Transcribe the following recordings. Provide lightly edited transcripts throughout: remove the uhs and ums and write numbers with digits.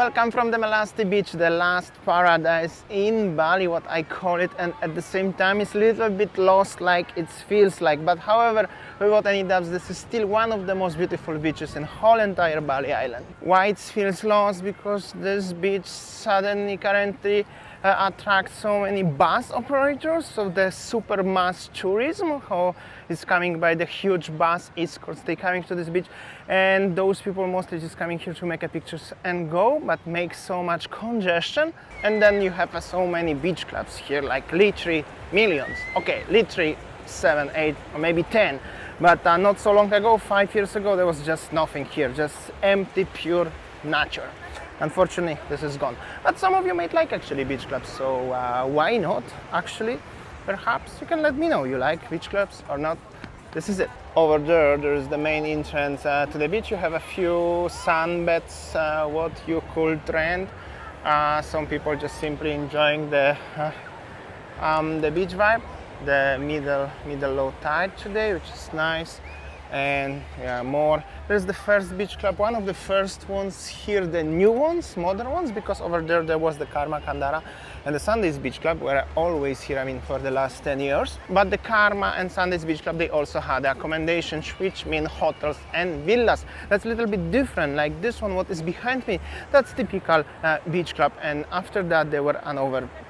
Welcome from the Melasti beach, the last paradise in Bali, what I call it, and at the same time it's a little bit lost like it feels like. But however, without any doubts, this is still one of the most beautiful beaches in whole entire Bali island. Why it feels lost? Because this beach suddenly currently attracts so many bus operators, so the super mass tourism who is coming by the huge bus escorts. They coming to this beach, and those people mostly just coming here to make a pictures and go, but make so much congestion. And then you have so many beach clubs here, like literally millions. Okay, literally 7, 8, or maybe 10. But not so long ago, 5 years ago, there was just nothing here, just empty, pure nature. Unfortunately, this is gone. But some of you might like actually beach clubs, so why not actually? Perhaps you can let me know you like beach clubs or not. This is it. Over there is the main entrance to the beach. You have a few sunbeds, what you could rent. Some people just simply enjoying the beach vibe. The middle low tide today, which is nice. And yeah, more. There's the first beach club, one of the first ones here, the new ones, modern ones, because over there was the Karma Kandara and the Sundays Beach Club were always here, I mean, for the last 10 years. But the Karma and Sundays Beach Club, they also had accommodations, which mean hotels and villas. That's a little bit different, like this one, what is behind me, that's typical beach club. And after that, there were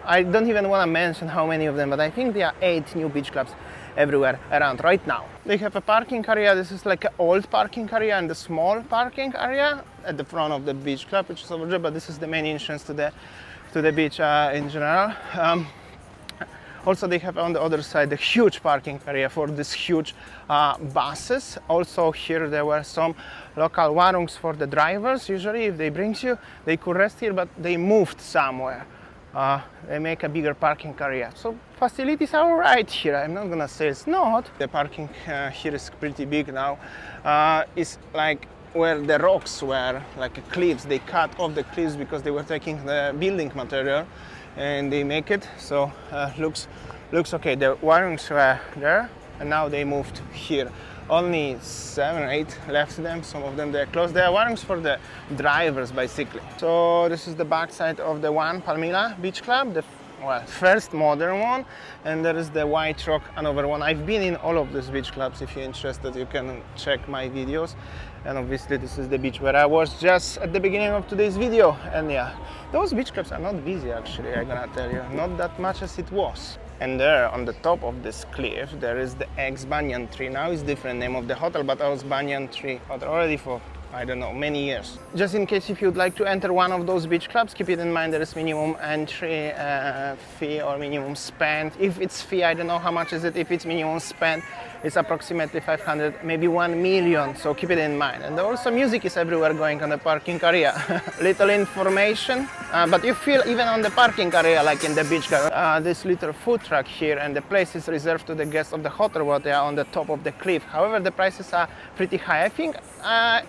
I don't even want to mention how many of them, but I think there are 8 new beach clubs everywhere around right now. They have a parking area. This is like an old parking area and the small parking area at the front of the beach club, which is over there, but this is the main entrance to the beach in general. Also, they have on the other side the huge parking area for these huge buses. Also here there were some local warungs for the drivers. Usually if they bring you, they could rest here, but they moved somewhere. They make a bigger parking area. So facilities are alright here. I'm not gonna say it's not. The parking here is pretty big now. It's like where the rocks were, like cliffs. They cut off the cliffs because they were taking the building material and they make it. So looks okay. The wirings were there and now they moved here. Only 7 or 8 left them. Some of them they're closed. There are warungs for the drivers basically. So this is the backside of the one Palmilla Beach Club, the first modern one, and there is the White Rock, another one. I've been in all of these beach clubs. If you're interested, you can check my videos. And obviously this is the beach where I was just at the beginning of today's video. And yeah, those beach clubs are not busy actually, I'm gonna tell you, not that much as it was. And there on the top of this cliff there is the ex-banyan tree. Now it's different name of the hotel, but I was banyan tree hotel already for, I don't know, many years. Just in case if you'd like to enter one of those beach clubs, keep it in mind there is minimum entry fee or minimum spend. If it's fee, I don't know how much is it. If it's minimum spend, it's approximately 500, maybe 1 million, so keep it in mind. And also music is everywhere going on the parking area. Little information, but you feel even on the parking area like in the beach club. This little food truck here, and the place is reserved to the guests of the hotel while they are on the top of the cliff. However, the prices are pretty high. I think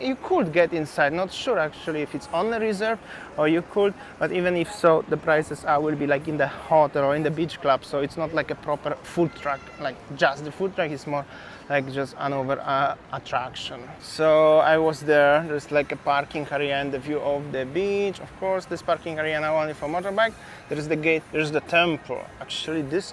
you could get inside, not sure actually if it's only reserved or you could, but even if so, the prices will be like in the hotel or in the beach club, so it's not like a proper food truck, like just the food truck is more like just another attraction. So I was there. There's like a parking area and the view of the beach. Of course, this parking area now only for motorbike. There is the gate. There's the temple. Actually, this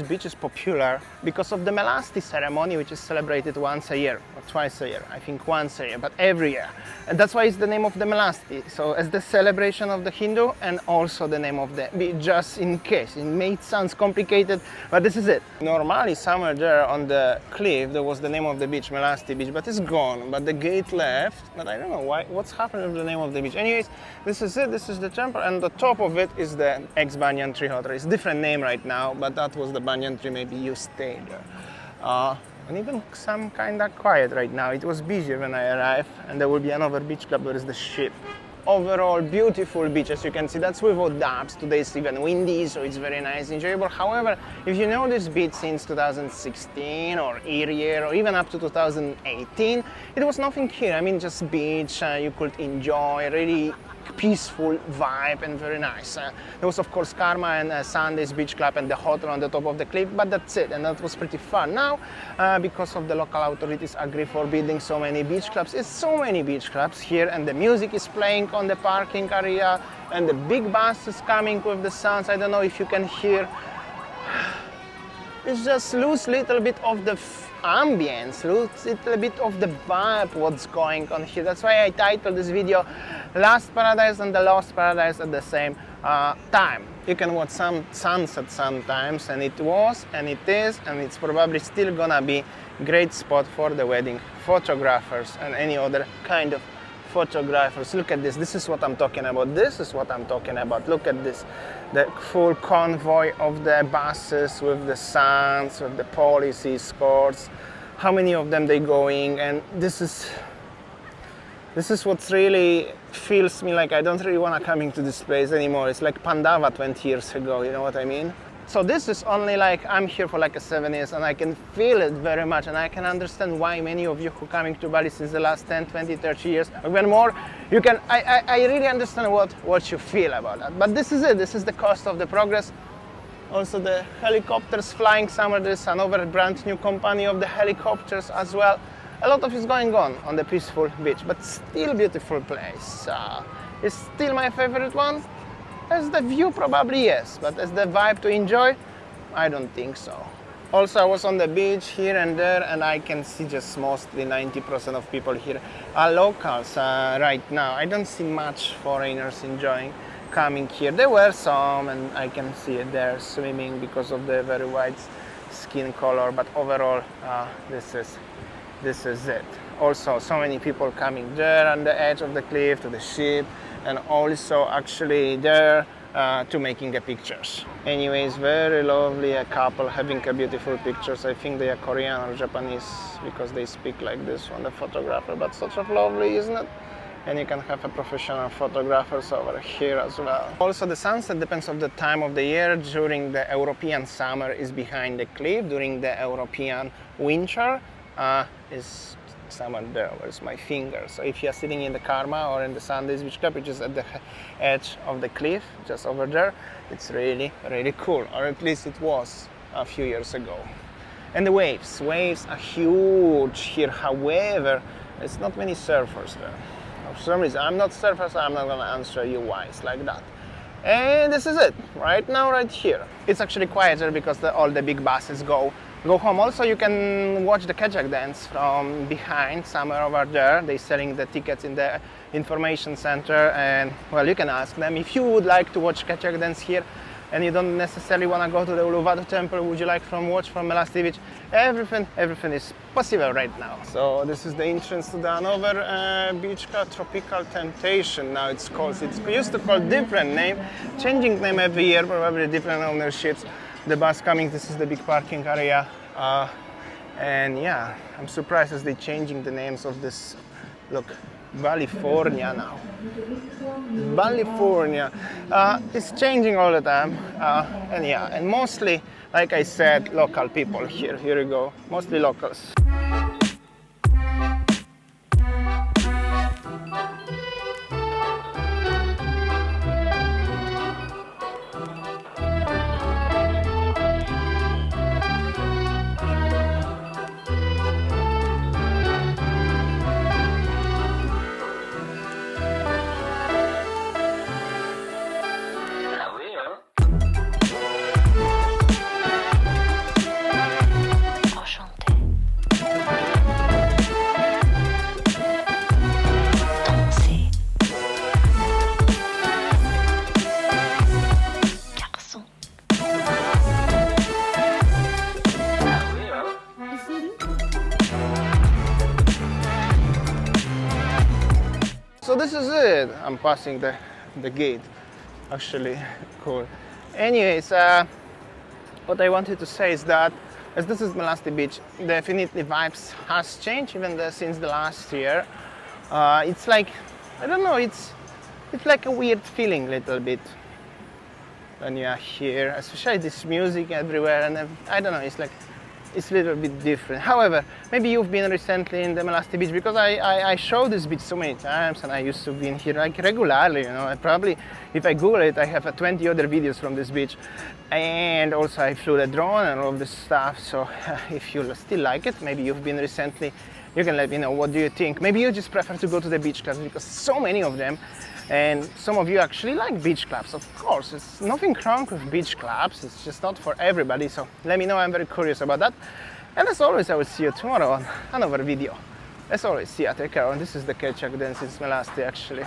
beach is popular because of the Melasti ceremony, which is celebrated once a year or twice a year. I think once a year, but every year. And that's why it's the name of the Melasti. So as the celebration of the Hindu and also the name of the beach, just in case. It may sound complicated, but this is it. Normally, somewhere there on the cliff there was the name of the beach, Melasti Beach, but it's gone. But the gate left, but I don't know why. What's happened with the name of the beach? Anyways, this is it. This is the temple, and the top of it is the ex-banyan tree hotel. It's a different name right now, but that was the banyan tree. Maybe you stayed there. And even some kind of quiet right now. It was busy when I arrived, and there will be another beach club. There is the ship. Overall beautiful beach, as you can see. That's without dubs. Today it's even windy, so it's very nice, enjoyable. However, if you know this beach since 2016 or earlier, or even up to 2018, it was nothing here. I mean, just beach, you could enjoy, really peaceful vibe and very nice. There was of course Karma and Sunday's Beach Club and the hotel on the top of the cliff, but that's it, and that was pretty fun. Now, because of the local authorities agree for building so many beach clubs, it's so many beach clubs here, and the music is playing on the parking area, and the big bus is coming with the sounds. I don't know if you can hear. It's just lose little bit of the ambience, lose little bit of the vibe what's going on here. That's why I titled this video Last Paradise and the Lost Paradise at the same time. You can watch some sunset sometimes, and it was, and it is, and it's probably still gonna be great spot for the wedding photographers and any other kind of photographers. Look at this. This is what I'm talking about. This is what I'm talking about. Look at this. The full convoy of the buses with the signs, with the police escorts. How many of them they going? And this is what really feels me like I don't really want to come into this place anymore. It's like Pandava 20 years ago. You know what I mean? So this is only like, I'm here for like 7 years, and I can feel it very much, and I can understand why many of you who are coming to Bali since the last 10, 20, 30 years, or even more, you can, I really understand what you feel about that. But this is it, this is the cost of the progress. Also the helicopters flying somewhere, there's another brand new company of the helicopters as well. A lot of is going on the peaceful beach, but still beautiful place. It's still my favorite one. As the view, probably yes, but as the vibe to enjoy, I don't think so. Also, I was on the beach here and there, and I can see just mostly 90% of people here are locals right now. I don't see much foreigners enjoying coming here. There were some, and I can see it there swimming because of the very white skin color, but overall, this is it. Also, so many people coming there on the edge of the cliff to the ship, and also actually there to making the pictures. Anyways, very lovely a couple having a beautiful pictures. I think they are Korean or Japanese because they speak like this on the photographer, but such a lovely, isn't it? And you can have a professional photographers over here as well. Also the sunset depends on the time of the year. During the European summer is behind the cliff. During the European winter is someone there. Where's my finger? So if you're sitting in the Karma or in the Sunday's Beach Club, which is at the edge of the cliff, just over there, it's really, really cool. Or at least it was a few years ago. And the waves are huge here. However, there's not many surfers there. For some reason, I'm not surfer, so I'm not gonna answer you why it's like that. And this is it, right now, right here. It's actually quieter because all the big buses go home. Also, you can watch the Kajak dance from behind, somewhere over there. They're selling the tickets in the information center, and well, you can ask them if you would like to watch Kajak dance here, and you don't necessarily want to go to the Uluwatu temple. Would you like to watch from Melasti beach? Everything is possible right now. So this is the entrance to the another beach called Tropical Temptation. Now it's called. It's used to call different name, changing name every year, probably different ownerships. The bus coming, this is the big parking area, and yeah, I'm surprised as they're changing the names of this. Look, California now. California. It's changing all the time, and yeah, and mostly, like I said, local people here. Here we go, mostly locals. So this is it. I'm passing the gate. Actually, cool. Anyways, what I wanted to say is that as this is Melasti beach, definitely vibes has changed even since the last year. It's like, I don't know, it's like a weird feeling a little bit when you are here, especially this music everywhere, and I don't know, it's like it's a little bit different. However, maybe you've been recently in the Melasti beach, because I show this beach so many times, and I used to be in here like regularly, you know. I probably, if I Google it, I have 20 other videos from this beach. And also I flew the drone and all this stuff, so if you still like it, maybe you've been recently, you can let me know what do you think. Maybe you just prefer to go to the beach clubs, because so many of them, and some of you actually like beach clubs. Of course, it's nothing wrong with beach clubs, it's just not for everybody, so let me know. I'm very curious about that. And as always, I will see you tomorrow on another video. As always, see ya, take care. And this is the Ketchup dance in Melasti actually.